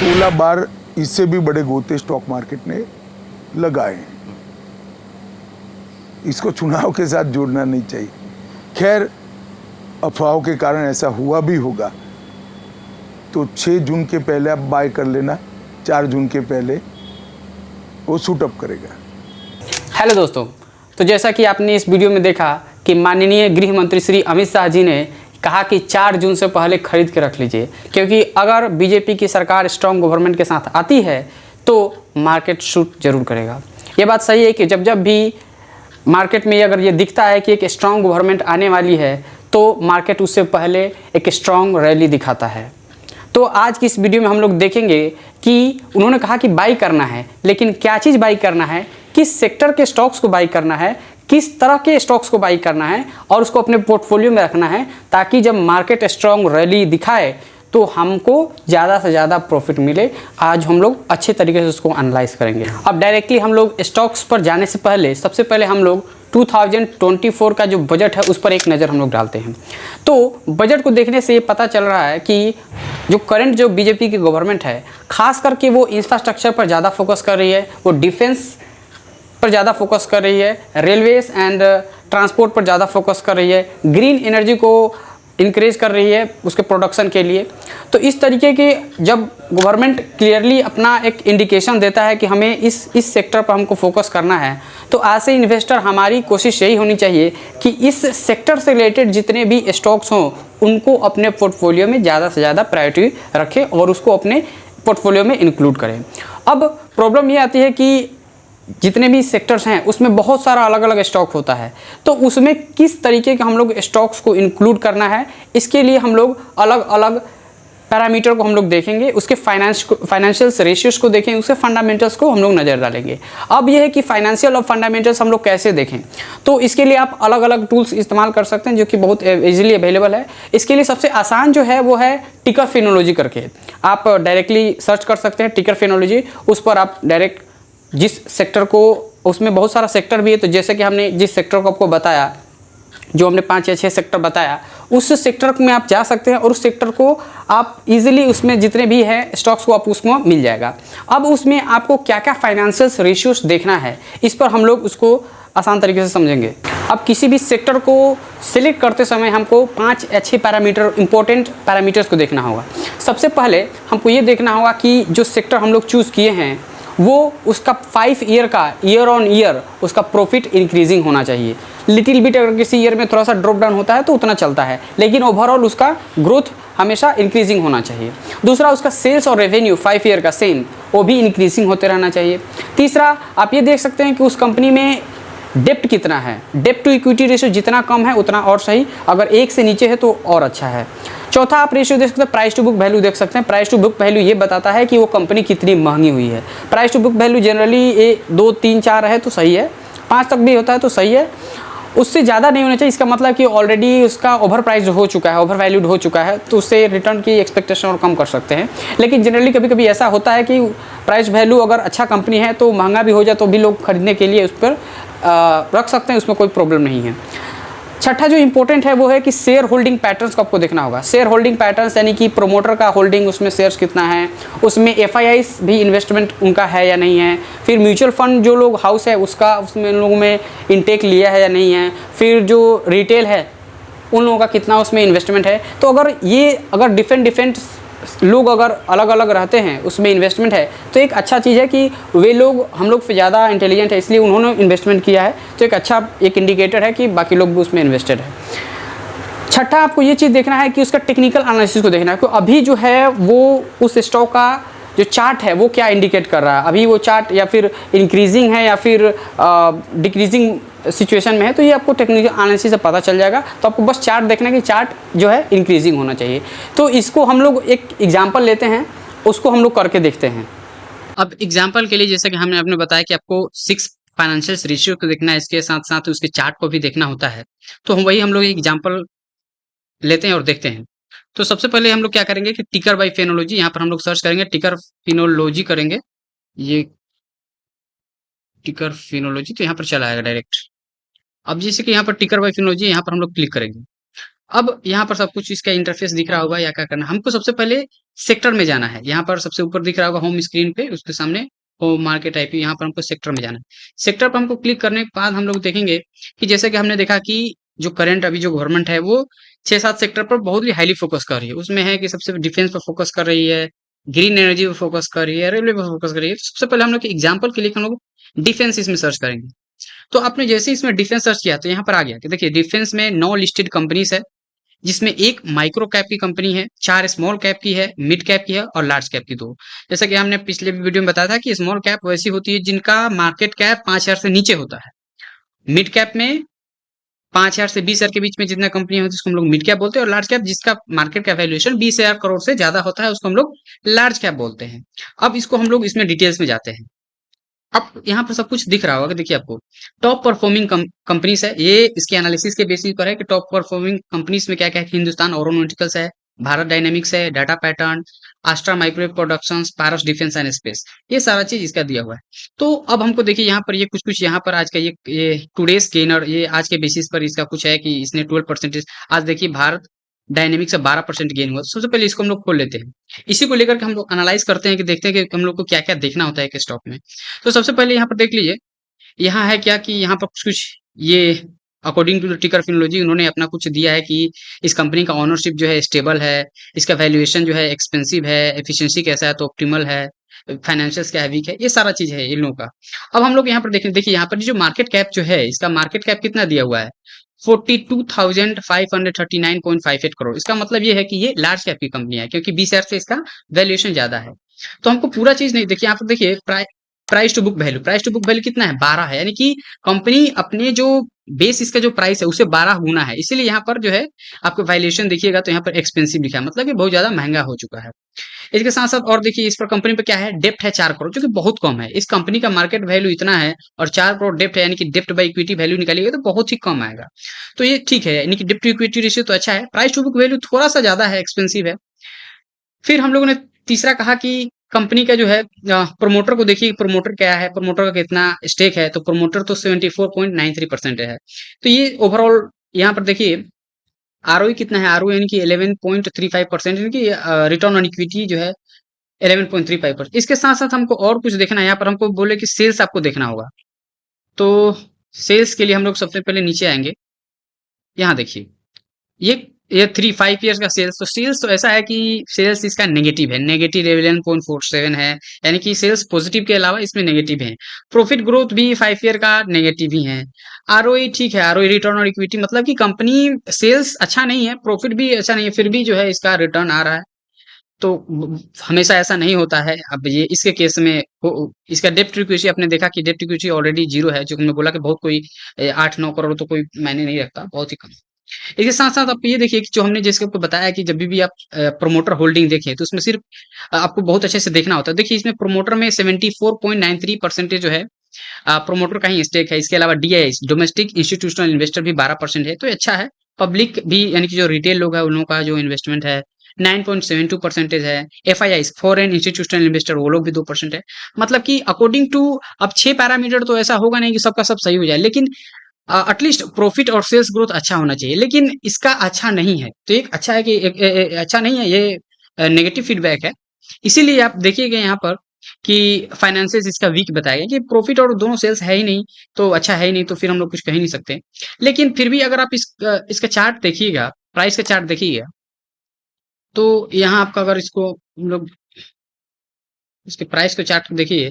16 बार इससे भी बड़े गोते स्टॉक मार्केट ने लगाए हैं। इसको चुनाव के साथ जोड़ना नहीं चाहिए। खैर, अफवाहों के कारण ऐसा हुआ भी होगा, तो 6 जून के पहले आप बाय कर लेना, 4 जून के पहले वो शूट अप करेगा। हेलो दोस्तों, तो जैसा कि आपने इस वीडियो में देखा कि माननीय गृह मंत्री श्री अमित शाह जी ने कहा कि 4 जून से पहले खरीद के रख लीजिए, क्योंकि अगर बीजेपी की सरकार स्ट्रॉन्ग गवर्नमेंट के साथ आती है तो मार्केट शूट जरूर करेगा। ये बात सही है कि जब जब भी मार्केट में अगर ये दिखता है कि एक स्ट्रॉन्ग गवर्नमेंट आने वाली है तो मार्केट उससे पहले एक स्ट्रॉन्ग रैली दिखाता है। तो आज की इस वीडियो में हम लोग देखेंगे कि उन्होंने कहा कि बाई करना है, लेकिन क्या चीज़ बाई करना है, किस सेक्टर के स्टॉक्स को बाई करना है, किस तरह के स्टॉक्स को बाई करना है और उसको अपने पोर्टफोलियो में रखना है, ताकि जब मार्केट स्ट्रॉन्ग रैली दिखाए तो हमको ज़्यादा से ज़्यादा प्रॉफिट मिले। आज हम लोग अच्छे तरीके से उसको एनालाइज करेंगे। अब डायरेक्टली हम लोग स्टॉक्स पर जाने से पहले सबसे पहले हम लोग 2024 का जो बजट है उस पर एक नज़र हम लोग डालते हैं। तो बजट को देखने से ये पता चल रहा है कि जो करंट जो बीजेपी की गवर्नमेंट है, खास करके वो इंफ्रास्ट्रक्चर पर ज़्यादा फोकस कर रही है, वो डिफेंस पर ज़्यादा फोकस कर रही है, रेलवेज एंड ट्रांसपोर्ट पर ज़्यादा फोकस कर रही है, ग्रीन एनर्जी को इंक्रेज कर रही है उसके प्रोडक्शन के लिए। तो इस तरीके के जब गवर्नमेंट क्लियरली अपना एक इंडिकेशन देता है कि हमें इस सेक्टर पर हमको फोकस करना है, तो आज से इन्वेस्टर हमारी कोशिश यही होनी चाहिए कि इस सेक्टर से रिलेटेड जितने भी स्टॉक्स हों उनको अपने पोर्टफोलियो में ज़्यादा से ज़्यादा प्रायोरिटी रखें और उसको अपने पोर्टफोलियो में इंक्लूड करें। अब प्रॉब्लम ये आती है कि जितने भी सेक्टर्स हैं उसमें बहुत सारा अलग अलग स्टॉक होता है, तो उसमें किस तरीके के हम लोग स्टॉक्स को इंक्लूड करना है, इसके लिए हम लोग अलग अलग पैरामीटर को हम लोग देखेंगे, उसके फाइनेंशियल रेशियोज को देखेंगे, उसके फंडामेंटल्स को हम लोग नज़र डालेंगे। अब यह है कि फाइनेंशियल और फंडामेंटल्स हम लोग कैसे देखें, तो इसके लिए आप अलग अलग टूल्स इस्तेमाल कर सकते हैं जो कि बहुत ईजिली अवेलेबल है। इसके लिए सबसे आसान जो है वो है टिकर फिनोलॉजी करके आप डायरेक्टली सर्च कर सकते हैं। टिकर फिनोलॉजी, उस पर आप डायरेक्ट जिस सेक्टर को, उसमें बहुत सारा सेक्टर भी है, तो जैसे कि हमने जिस सेक्टर को आपको बताया, जो हमने 5 या 6 सेक्टर बताया, उस सेक्टर में आप जा सकते हैं और उस सेक्टर को आप इजीली उसमें जितने भी हैं स्टॉक्स को आप उसमें मिल जाएगा। अब उसमें आपको क्या क्या फाइनेंशियल रेशियोज देखना है, इस पर हम लोग उसको आसान तरीके से समझेंगे। अब किसी भी सेक्टर को सिलेक्ट करते समय हमको 5 अच्छे पैरामीटर, इंपॉर्टेंट पैरामीटर्स को देखना होगा। सबसे पहले हमको ये देखना होगा कि जो सेक्टर हम लोग चूज़ किए हैं वो उसका 5 ईयर का ईयर ऑन ईयर उसका प्रॉफिट इंक्रीजिंग होना चाहिए। लिटिल बिट अगर किसी ईयर में थोड़ा सा ड्रॉप डाउन होता है तो उतना चलता है, लेकिन ओवरऑल उसका ग्रोथ हमेशा इंक्रीजिंग होना चाहिए। दूसरा, उसका सेल्स और रेवेन्यू 5 ईयर का सेम, वो भी इंक्रीजिंग होते रहना चाहिए। तीसरा, आप ये देख सकते हैं कि उस कंपनी में डेप्ट कितना है, डेप्ट टू इक्विटी रेशियो जितना कम है उतना और सही, अगर 1 से नीचे है तो और अच्छा है। चौथा, आप रेशियो देख सकते हैं, प्राइस टू बुक वैल्यू देख सकते हैं। प्राइस टू बुक वैल्यू ये बताता है कि वो कंपनी कितनी महंगी हुई है। Price to book value generally 2, 3, 4 है तो सही है, 5 तक भी होता है तो सही है, उससे ज़्यादा नहीं होना चाहिए। इसका मतलब कि ऑलरेडी उसका ओवर प्राइस हो चुका है, ओवर वैल्यूड हो चुका है, तो उससे रिटर्न की एक्सपेक्टेशन और कम कर सकते हैं। लेकिन जनरली कभी कभी ऐसा होता है कि प्राइस वैल्यू अगर अच्छा कंपनी है तो महंगा भी हो जाए तो भी लोग खरीदने के लिए उस पर रख सकते हैं, उसमें कोई प्रॉब्लम नहीं है। छठा जो इंपॉर्टेंट है वो है कि शेयर होल्डिंग पैटर्न्स को आपको देखना होगा। शेयर होल्डिंग पैटर्न्स यानी कि प्रोमोटर का होल्डिंग, उसमें शेयर्स कितना है, उसमें एफआईआईस भी इन्वेस्टमेंट उनका है या नहीं है, फिर म्यूचुअल फंड जो लोग हाउस है उसका उसमें उन लोगों में इनटेक लिया है या नहीं है, फिर जो रिटेल है उन लोगों का कितना उसमें इन्वेस्टमेंट है। तो अगर डिफरेंट लोग अगर अलग अलग रहते हैं उसमें इन्वेस्टमेंट है तो एक अच्छा चीज़ है कि वे लोग हम लोग से ज़्यादा इंटेलिजेंट है इसलिए उन्होंने इन्वेस्टमेंट किया है, तो एक अच्छा एक इंडिकेटर है कि बाकी लोग भी उसमें इन्वेस्टेड है। छठा, आपको ये चीज़ देखना है कि उसका टेक्निकल एनालिसिस को देखना है कि अभी जो है वो उस स्टॉक का जो चार्ट है वो क्या इंडिकेट कर रहा है, अभी वो चार्ट या फिर इंक्रीजिंग है या फिर डिक्रीजिंग सिचुएशन में है, तो ये आपको टेक्निकल एनालिसिस से पता चल जाएगा। तो आपको बस चार्ट देखना है कि चार्ट जो है इंक्रीजिंग होना चाहिए। तो इसको हम लोग एक एग्जांपल लेते हैं, उसको हम लोग करके देखते हैं। अब एग्जांपल के लिए जैसे कि हमने आपने बताया कि आपको 6 फाइनेंशियल रेशियो को देखना है, इसके साथ साथ उसके चार्ट को भी देखना होता है, तो हम लोग एग्जांपल लेते हैं और देखते हैं। तो सबसे पहले हम लोग क्या करेंगे कि टिकर बाय फिनोलॉजी, यहाँ पर हम लोग सर्च करेंगे, टिकर फिनोलॉजी करेंगे, ये टिकर फिनोलॉजी, तो यहाँ पर चला आएगा डायरेक्ट। अब जैसे कि यहाँ पर टिकर बाय फिनोलॉजी, यहाँ पर हम लोग क्लिक करेंगे। अब यहाँ पर सब कुछ इसका इंटरफेस दिख रहा होगा या क्या करना, हमको सबसे पहले सेक्टर में जाना है। यहाँ पर सबसे ऊपर दिख रहा होगा होम स्क्रीन पे, उसके सामने होम मार्केट आईपी, यहाँ पर हमको सेक्टर में जाना है। सेक्टर पर हमको क्लिक करने के बाद हम लोग देखेंगे कि जैसे कि हमने देखा कि जो करंट अभी जो गवर्नमेंट है वो 6-7 सेक्टर पर बहुत ही हाईली फोकस कर रही है। उसमें है कि सबसे डिफेंस पर फोकस कर रही है, ग्रीन एनर्जी पर फोकस कर रही है, रेलवे पर फोकस कर रही है। तो सबसे पहले हम लोग एग्जाम्पल के लिए हम लोग डिफेंस इसमें सर्च करेंगे। तो आपने जैसे ही इसमें डिफेंस सर्च किया तो यहाँ पर आ गया कि देखिए डिफेंस में 9 लिस्टेड कंपनीज है, जिसमें एक माइक्रो कैप की कंपनी है, 4 स्मॉल कैप की है, मिड कैप की है और लार्ज कैप की 2। जैसा कि हमने पिछले वीडियो में बताया था कि स्मॉल कैप वैसी होती है जिनका मार्केट कैप 5,000 से नीचे होता है। मिड कैप में 5,000 से 20,000 के बीच में जितना कंपनियां होती है उसको हम लोग मिड कैप बोलते हैं, और लार्ज कैप जिसका मार्केट का वैल्यूएशन 20,000 करोड़ से ज्यादा होता है उसको हम लोग लार्ज कैप बोलते हैं। अब इसको हम लोग इसमें डिटेल्स में जाते हैं। अब यहाँ पर सब कुछ दिख रहा होगा, देखिए आपको टॉप परफॉर्मिंग कंपनीज है, ये इसके एनालिसिस के बेसिस पर है कि टॉप परफॉर्मिंग कंपनीज में क्या क्या है। हिंदुस्तान एरोनॉटिकल्स है, भारत डायनेमिक्स है, Data Pattern, Astra Microwave Productions, Paras Defence and Space, ये सारा चीज इसका दिया हुआ है। तो अब हमको देखिए यहाँ पर ये कुछ कुछ यहाँ पर आज का ये टुडेस गेनर, ये आज के बेसिस पर इसका कुछ है कि इसने 12%, आज देखिए भारत डायनेमिक से 12% गेन हुआ। सबसे पहले इसको हम लोग खोल लेते हैं, इसी को लेकर के हम लोग एनालाइज करते हैं कि देखते हैं कि हम लोग को क्या क्या देखना होता है एक स्टॉक में। तो सबसे पहले यहाँ पर देख लीजिए, यहाँ है क्या कि यहाँ पर कुछ कुछ ये अकॉर्डिंग टू द टिकर फिनोलॉजी उन्होंने अपना कुछ दिया है कि इस कंपनी का ओनरशिप जो है स्टेबल है, इसका वैल्यूएशन जो है एक्सपेंसिव है, एफिशिएंसी कैसा है तो ऑप्टिमल है, फाइनेंशियल्स क्या है वीक है, ये सारा चीज है इन लोगों का। अब हम लोग यहाँ पर देखें, देखिए यहाँ पर जो मार्केट कैप जो है, इसका मार्केट कैप कितना दिया हुआ है, 42,539.58 करोड़। इसका मतलब ये है कि ये लार्ज कैप की कंपनी है क्योंकि 20,000 से इसका वैल्यूएशन ज्यादा है। तो हमको पूरा चीज नहीं देखिए, यहाँ पर देखिए price to book value, price to book value कितना है, 12 है, यानी कि कंपनी अपने जो बेस इसका जो प्राइस है उससे 12 गुना है, इसीलिए यहाँ पर जो है आपको वैल्यूएशन देखिएगा तो यहाँ पर एक्सपेंसिव लिखा है, मतलब ये बहुत ज्यादा महंगा हो चुका है। इसके साथ साथ और देखिए इस पर कंपनी पे क्या है, डेप्ट है 4 करोड़, जो कि बहुत कम है। इस कंपनी का मार्केट वैल्यू इतना है और 4 करोड़ डेप्ट है, यानी कि डेप्ट बाय इक्विटी वैल्यू निकालिएगा तो बहुत ही कम आएगा। तो ये ठीक है, यानी कि डेप्ट टू इक्विटी रेशियो तो अच्छा है, प्राइस टू बुक वैल्यू थोड़ा सा ज्यादा है, एक्सपेंसिव है। फिर हम लोगों ने तीसरा कहा कि कंपनी का जो है प्रोमोटर को देखिए, प्रोमोटर क्या है, प्रोमोटर का कितना स्टेक है, तो प्रोमोटर तो 74.93% है। तो ये ओवरऑल यहाँ पर देखिए आरओई कितना है, आरओई यानी कि 11.35%, यानी कि रिटर्न ऑन इक्विटी जो है 11.35%। इसके साथ साथ हमको और कुछ देखना है, यहाँ पर हमको बोले कि सेल्स आपको देखना होगा। तो सेल्स के लिए हम लोग सबसे पहले नीचे आएंगे, यहाँ देखिए ये 3-5 ईयर्स का सेल्स, तो सेल्स तो ऐसा है कि सेल्स इसका नेगेटिव है, नेगेटिव 11.47 है, यानी कि सेल्स पॉजिटिव के अलावा इसमें नेगेटिव है। प्रॉफिट ग्रोथ भी 5 ईयर का नेगेटिव ही है। आरओई ठीक है, आरओई रिटर्न और इक्विटी, मतलब कि कंपनी सेल्स अच्छा नहीं है, प्रॉफिट भी अच्छा नहीं है, फिर भी जो है इसका रिटर्न आ रहा है। तो हमेशा ऐसा नहीं होता है। अब ये इसके केस में इसका डेप्ट इक्विटी आपने देखा कि डेप्ट इक्विटी ऑलरेडी जीरो है, जो हमने बोला कि बहुत कोई 8-9 करोड़ तो कोई मायने नहीं रखता, बहुत ही कम। इसके साथ साथ आप ये देखिए कि जो हमने जैसे आपको बताया कि जब भी आप प्रोमोटर होल्डिंग देखें तो उसमें सिर्फ आपको बहुत अच्छे से देखना होता है। देखिए इसमें प्रोमोटर में 74.93% जो है प्रोमोटर का ही स्टेक है। इसके अलावा डीआई डोमेस्टिक इंस्टीट्यूशनल इन्वेस्टर भी 12% है, तो अच्छा है। पब्लिक भी यानी कि जो रिटेल लोग है उन लोगों का जो इन्वेस्टमेंट है 9.72% है। एफआईआई फॉरेन इंस्टीट्यूशनल इन्वेस्टर वो लोग भी 2% है। मतलब कि अकॉर्डिंग टू अब 6 पैरामीटर तो ऐसा होगा नहीं कि सबका सब सही हो जाए, लेकिन एटलीस्ट प्रॉफिट और सेल्स ग्रोथ अच्छा होना चाहिए, लेकिन इसका अच्छा नहीं है। तो एक अच्छा है कि अच्छा नहीं है, ये नेगेटिव फीडबैक है। इसीलिए आप देखिएगा यहाँ पर कि फाइनेंसियल्स इसका वीक बताया गया कि प्रॉफिट और दोनों सेल्स है ही नहीं, तो अच्छा है ही नहीं, तो फिर हम लोग कुछ कह ही नहीं सकते। लेकिन फिर भी अगर आप इसका चार्ट देखिएगा, प्राइस का चार्ट देखिएगा, तो यहाँ आपका अगर इसको हम लोग इसके प्राइस को चार्ट देखिए,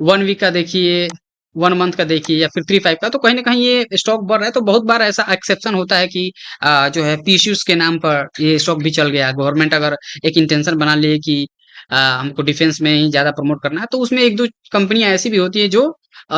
1 वीक का देखिए, 1 मंथ का देखिए या फिर 3-5 का, तो कहीं ना कहीं ये स्टॉक बढ़ रहा है। तो बहुत बार ऐसा एक्सेप्शन होता है कि जो है पीसीयूस के नाम पर ये स्टॉक भी चल गया। गवर्नमेंट अगर एक इंटेंशन बना ले कि हमको डिफेंस में ही ज्यादा प्रमोट करना है, तो उसमें एक दो कंपनियां ऐसी भी होती है जो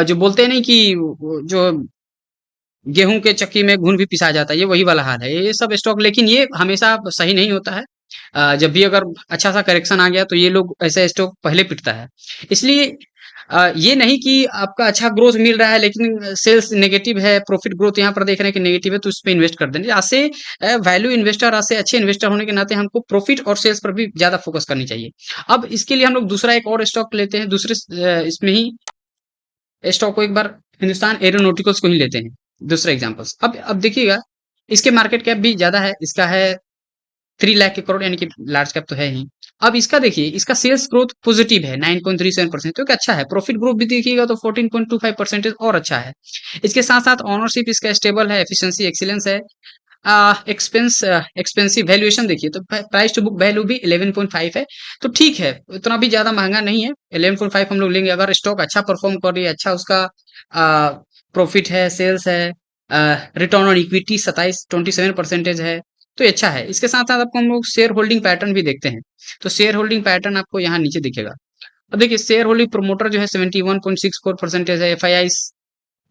जो बोलते हैं नहीं कि जो गेहूं के चक्की में घुन भी पिसा जाता है, ये वही वाला हाल है ये सब स्टॉक। लेकिन ये हमेशा सही नहीं होता है। जब भी अगर अच्छा सा करेक्शन आ गया तो ये लोग ऐसे स्टॉक पहले पिटता है। इसलिए ये नहीं कि आपका अच्छा ग्रोथ मिल रहा है लेकिन सेल्स नेगेटिव है, प्रॉफिट ग्रोथ यहाँ पर देख रहे हैं कि नेगेटिव है, तो उस पर इन्वेस्ट कर देंगे। आज से वैल्यू इन्वेस्टर, आज से अच्छे इन्वेस्टर होने के नाते हमको प्रॉफिट और सेल्स पर भी ज्यादा फोकस करनी चाहिए। अब इसके लिए हम लोग दूसरा एक और स्टॉक लेते हैं, दूसरे इसमें ही स्टॉक को एक बार हिंदुस्तान एरोनॉटिकल्स को ही लेते हैं दूसरा एग्जांपल्स। अब देखिएगा इसके मार्केट कैप भी ज़्यादा है, इसका है 3 लाख के करोड़, यानी कि लार्ज कैप तो है ही। अब इसका देखिए, इसका सेल्स ग्रोथ पॉजिटिव है 9.37%, तो अच्छा है। प्रॉफिट ग्रोथ भी देखिएगा तो 14.25% और अच्छा है। इसके साथ-साथ ओनरशिप इसका स्टेबल है, एफिशिएंसी एक्सीलेंस है। एक्सपेंसिव वैल्यूएशन देखिए तो प्राइस टू बुक वैल्यू भी 11.5 है, तो ठीक है, उतना भी ज़्यादा महँगा नहीं है। 11.5 हम लोग लेंगे, अगर स्टॉक अच्छा परफ़ॉर्म कर रही है, अच्छा उसका प्रॉफिट है, सेल्स है, रिटर्न ऑन इक्विटी 27% है, तो ये अच्छा है। इसके साथ-साथ आपको हम लोग शेयर होल्डिंग पैटर्न भी देखते हैं, तो शेयर होल्डिंग पैटर्न आपको यहाँ नीचे दिखेगा। अब देखिए, शेयर होल्डिंग प्रोमोटर जो है 71.64% है, एफआईआईज़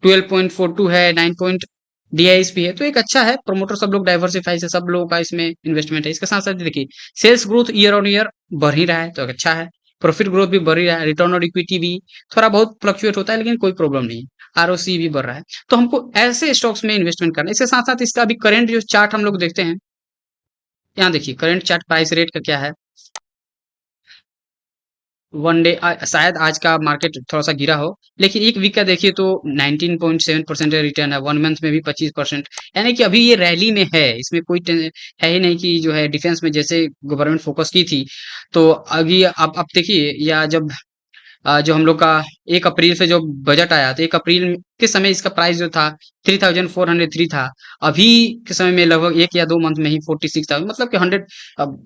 12.42 है, 9 पॉइंट डीआईएस भी है, तो एक अच्छा है। प्रोमोटर सब लोग डाइवर्सिफाई से सब लोगों का इसमें इन्वेस्टमेंट है। इसके साथ-साथ देखिए, sales growth year on year बढ़ ही रहा है, तो अच्छा है। प्रॉफिट ग्रोथ भी बढ़ ही रहा है, रिटर्न ऑन इक्विटी भी थोड़ा बहुत फ्लक्चुएट होता है, लेकिन कोई प्रॉब्लम नहीं है। आरओसी भी बढ़ रहा है, तो हमको ऐसे स्टॉक्स में इन्वेस्टमेंट करना है। इसके साथ-साथ इसका अभी करंट जो चार्ट हम लोग देखते हैं, यहाँ देखिए करंट चार्ट प्राइस रेट का क्या है। वन डे शायद आज का मार्केट थोड़ा-सा गिरा हो, लेकिन 1 वीक का देखिए तो 19.7% का रिटर्न है, 1 मंथ में भी 25%, यानी कि अभी ये रैली में है, इसमें कोई है ही नहीं कि जो है डिफेंस में जैसे गवर्नमेंट फोकस की थी, तो अभी आप देखिए, या जब जो हम लोग का 1 अप्रैल से जो बजट आया, तो 1 अप्रैल के समय इसका प्राइस जो था 3403 था, अभी के समय में लगभग 1 या 2 मंथ में ही 46,000, मतलब कि 100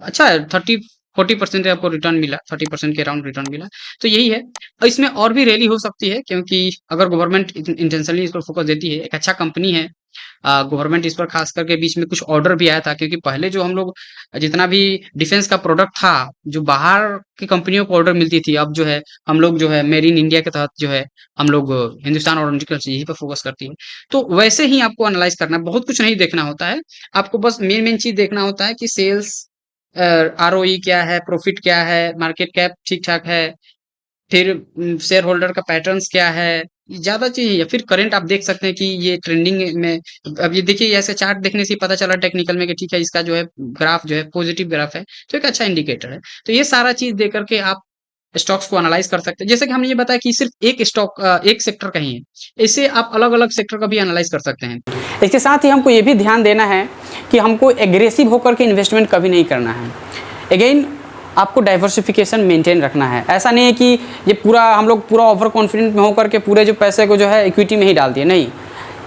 अच्छा है, 30-40% आपको रिटर्न मिला, 30% के अराउंड रिटर्न मिला, तो यही है। और इसमें और भी रैली हो सकती है, क्योंकि अगर गवर्नमेंट इंटेंशनली इस पर फोकस देती है, एक अच्छा कंपनी है, गवर्नमेंट इस पर खास करके बीच में कुछ ऑर्डर भी आया था, क्योंकि पहले जो हम लोग जितना भी डिफेंस का प्रोडक्ट था, जो बाहर की कंपनियों को ऑर्डर मिलती थी, अब जो है हम लोग जो है मेड इन इंडिया के तहत जो है हम लोग हिंदुस्तान एरोनॉटिकल्स यही पे फोकस करती है। तो वैसे ही आपको एनालाइज करना है, बहुत कुछ नहीं देखना होता है, आपको बस मेन चीज देखना होता है कि सेल्स, आरओई क्या है, प्रॉफिट क्या है, मार्केट कैप ठीक ठाक है, फिर शेयर होल्डर का पैटर्न्स क्या है, ज़्यादा चीज़ है। फिर करंट आप देख सकते हैं कि ये ट्रेंडिंग में, अब ये देखिए, ऐसे चार्ट देखने से ही पता चला टेक्निकल में कि ठीक है, इसका जो है ग्राफ जो है पॉजिटिव ग्राफ है, तो एक अच्छा इंडिकेटर है। तो ये सारा चीज़ देख करके आप स्टॉक्स को एनालाइज कर सकते हैं। जैसे कि हमने ये बताया कि सिर्फ एक स्टॉक एक सेक्टर का ही है, इससे आप अलग-अलग सेक्टर का भी एनालाइज कर सकते हैं। इसके साथ ही हमको ये भी ध्यान देना है कि हमको एग्रेसिव होकर के इन्वेस्टमेंट कभी नहीं करना है। अगेन आपको डाइवर्सिफिकेशन मेंटेन रखना है। ऐसा नहीं है कि ये पूरा हम लोग पूरा ओवर कॉन्फिडेंट में होकर के पूरे जो पैसे को जो है इक्विटी में ही डाल दिए, नहीं।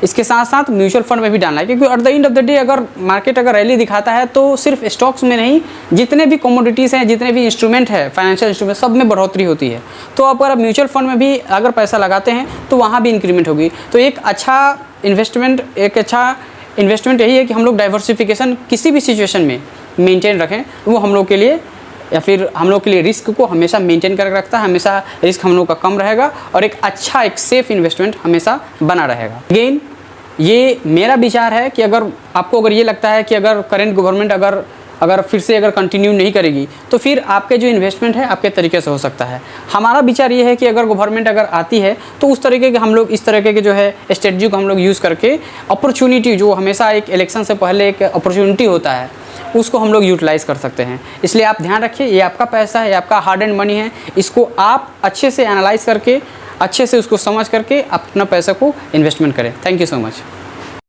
इसके साथ साथ म्यूचुअल फंड में भी डालना है, क्योंकि at the end of the day अगर मार्केट अगर रैली दिखाता है तो सिर्फ स्टॉक्स में नहीं, जितने भी कमोडिटीज़ हैं, जितने भी इंस्ट्रूमेंट है, फाइनेंशियल इंस्ट्रूमेंट, सब में बढ़ोतरी होती है। तो अगर आप म्यूचुअल फंड में भी अगर पैसा लगाते हैं तो वहाँ भी इंक्रीमेंट होगी। तो एक अच्छा इन्वेस्टमेंट यही है कि हम लोग डाइवर्सिफिकेशन किसी भी सिचुएशन में मेंटेन रखें, वो हम लोग के लिए, या फिर हम लोग के लिए रिस्क को हमेशा मेंटेन करके रखता है, हमेशा रिस्क हम लोग का कम रहेगा और एक अच्छा एक सेफ इन्वेस्टमेंट हमेशा बना रहेगा। अगेन ये मेरा विचार है कि अगर आपको अगर ये लगता है कि अगर करंट गवर्नमेंट अगर फिर से अगर कंटिन्यू नहीं करेगी तो फिर आपके जो इन्वेस्टमेंट है आपके तरीके से हो सकता है। हमारा विचार ये है कि अगर गवर्नमेंट अगर आती है तो उस तरीके के हम लोग इस तरीके के जो है स्ट्रेटजी को हम लोग यूज़ करके अपॉर्चुनिटी, जो हमेशा एक इलेक्शन से पहले एक अपॉर्चुनिटी होता है, उसको हम लोग यूटिलाइज़ कर सकते हैं। इसलिए आप ध्यान रखिए, ये आपका पैसा है, ये आपका हार्ड एंड मनी है, इसको आप अच्छे से एनालाइज करके, अच्छे से उसको समझ करके अपना पैसा को इन्वेस्टमेंट करें। Thank you so much.